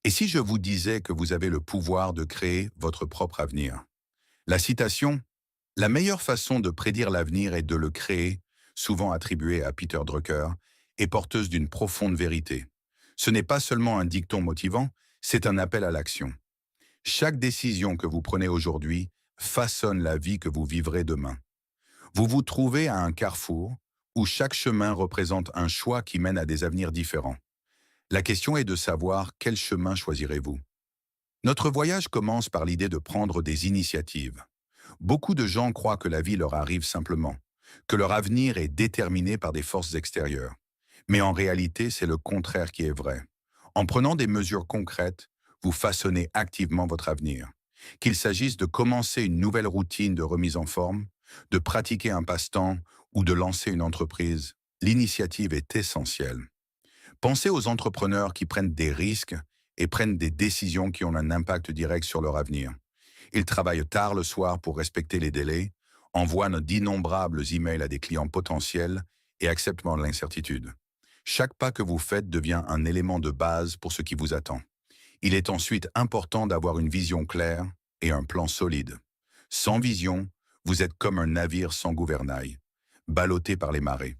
Et si je vous disais que vous avez le pouvoir de créer votre propre avenir? La citation, la meilleure façon de prédire l'avenir est de le créer, souvent attribuée à Peter Drucker, est porteuse d'une profonde vérité. Ce n'est pas seulement un dicton motivant, c'est un appel à l'action. Chaque décision que vous prenez aujourd'hui façonne la vie que vous vivrez demain. Vous vous trouvez à un carrefour où chaque chemin représente un choix qui mène à des avenirs différents. La question est de savoir quel chemin choisirez-vous. Notre voyage commence par l'idée de prendre des initiatives. Beaucoup de gens croient que la vie leur arrive simplement, que leur avenir est déterminé par des forces extérieures. Mais en réalité, c'est le contraire qui est vrai. En prenant des mesures concrètes, vous façonnez activement votre avenir. Qu'il s'agisse de commencer une nouvelle routine de remise en forme, de pratiquer un passe-temps ou de lancer une entreprise, l'initiative est essentielle. Pensez aux entrepreneurs qui prennent des risques et prennent des décisions qui ont un impact direct sur leur avenir. Ils travaillent tard le soir pour respecter les délais, envoient d'innombrables emails à des clients potentiels et acceptent l'incertitude. Chaque pas que vous faites devient un élément de base pour ce qui vous attend. Il est ensuite important d'avoir une vision claire et un plan solide. Sans vision, vous êtes comme un navire sans gouvernail, ballotté par les marées.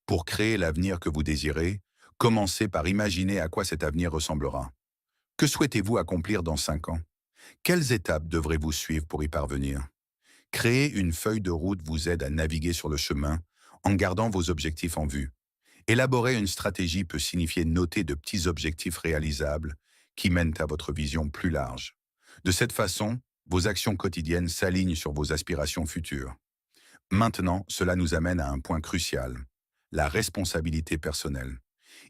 Pour créer l'avenir que vous désirez, commencez par imaginer à quoi cet avenir ressemblera. Que souhaitez-vous accomplir dans 5 ans? Quelles étapes devrez-vous suivre pour y parvenir? Créer une feuille de route vous aide à naviguer sur le chemin en gardant vos objectifs en vue. Élaborer une stratégie peut signifier noter de petits objectifs réalisables qui mènent à votre vision plus large. De cette façon, vos actions quotidiennes s'alignent sur vos aspirations futures. Maintenant, cela nous amène à un point crucial, la responsabilité personnelle.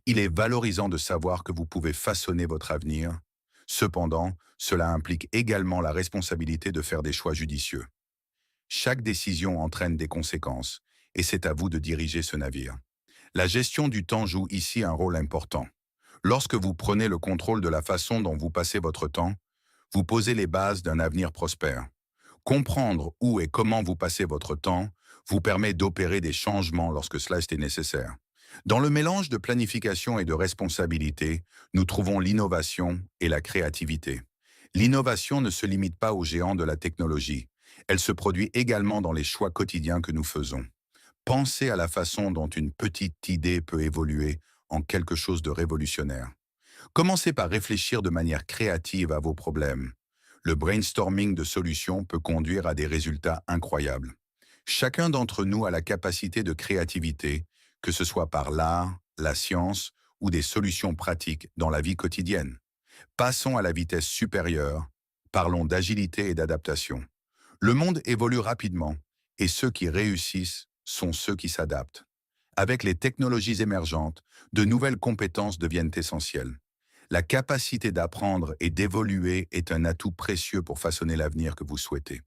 Il est valorisant de savoir que vous pouvez façonner votre avenir. Cependant, cela implique également la responsabilité de faire des choix judicieux. Chaque décision entraîne des conséquences, et c'est à vous de diriger ce navire. La gestion du temps joue ici un rôle important. Lorsque vous prenez le contrôle de la façon dont vous passez votre temps, vous posez les bases d'un avenir prospère. Comprendre où et comment vous passez votre temps vous permet d'opérer des changements lorsque cela est nécessaire. Dans le mélange de planification et de responsabilité, nous trouvons l'innovation et la créativité. L'innovation ne se limite pas aux géants de la technologie. Elle se produit également dans les choix quotidiens que nous faisons. Pensez à la façon dont une petite idée peut évoluer en quelque chose de révolutionnaire. Commencez par réfléchir de manière créative à vos problèmes. Le brainstorming de solutions peut conduire à des résultats incroyables. Chacun d'entre nous a la capacité de créativité, que ce soit par l'art, la science ou des solutions pratiques dans la vie quotidienne. Passons à la vitesse supérieure, parlons d'agilité et d'adaptation. Le monde évolue rapidement et ceux qui réussissent sont ceux qui s'adaptent. Avec les technologies émergentes, de nouvelles compétences deviennent essentielles. La capacité d'apprendre et d'évoluer est un atout précieux pour façonner l'avenir que vous souhaitez.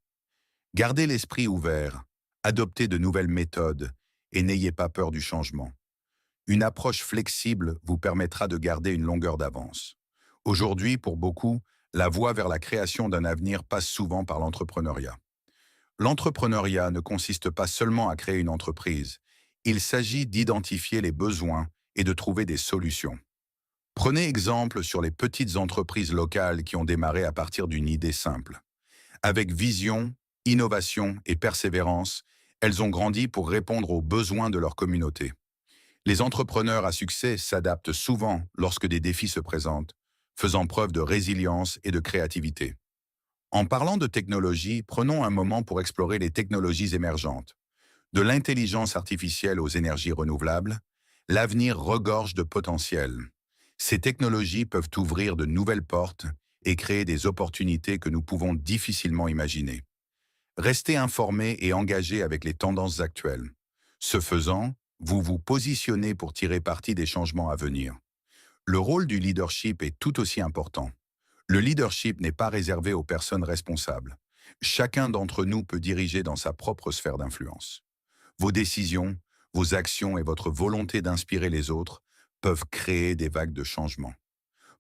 Gardez l'esprit ouvert, adoptez de nouvelles méthodes et n'ayez pas peur du changement. Une approche flexible vous permettra de garder une longueur d'avance. Aujourd'hui, pour beaucoup, la voie vers la création d'un avenir passe souvent par l'entrepreneuriat. L'entrepreneuriat ne consiste pas seulement à créer une entreprise. Il s'agit d'identifier les besoins et de trouver des solutions. Prenez exemple sur les petites entreprises locales qui ont démarré à partir d'une idée simple. Avec vision, innovation et persévérance, elles ont grandi pour répondre aux besoins de leur communauté. Les entrepreneurs à succès s'adaptent souvent lorsque des défis se présentent, faisant preuve de résilience et de créativité. En parlant de technologie, prenons un moment pour explorer les technologies émergentes. De l'intelligence artificielle aux énergies renouvelables, l'avenir regorge de potentiel. Ces technologies peuvent ouvrir de nouvelles portes et créer des opportunités que nous pouvons difficilement imaginer. Restez informés et engagés avec les tendances actuelles. Ce faisant, vous vous positionnez pour tirer parti des changements à venir. Le rôle du leadership est tout aussi important. Le leadership n'est pas réservé aux personnes responsables. Chacun d'entre nous peut diriger dans sa propre sphère d'influence. Vos décisions, vos actions et votre volonté d'inspirer les autres peuvent créer des vagues de changement.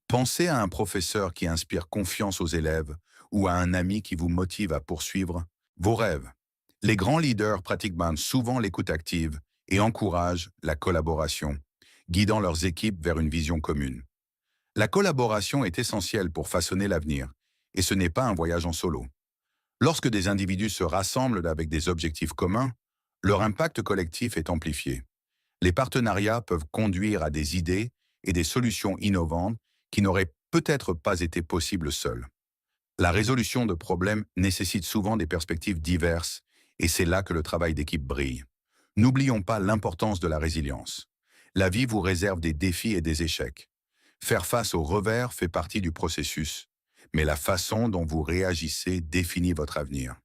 Pensez à un professeur qui inspire confiance aux élèves ou à un ami qui vous motive à poursuivre vos rêves. Les grands leaders pratiquent souvent l'écoute active et encouragent la collaboration, guidant leurs équipes vers une vision commune. La collaboration est essentielle pour façonner l'avenir, et ce n'est pas un voyage en solo. Lorsque des individus se rassemblent avec des objectifs communs, leur impact collectif est amplifié. Les partenariats peuvent conduire à des idées et des solutions innovantes qui n'auraient peut-être pas été possibles seules. La résolution de problèmes nécessite souvent des perspectives diverses, et c'est là que le travail d'équipe brille. N'oublions pas l'importance de la résilience. La vie vous réserve des défis et des échecs. Faire face aux revers fait partie du processus, mais la façon dont vous réagissez définit votre avenir.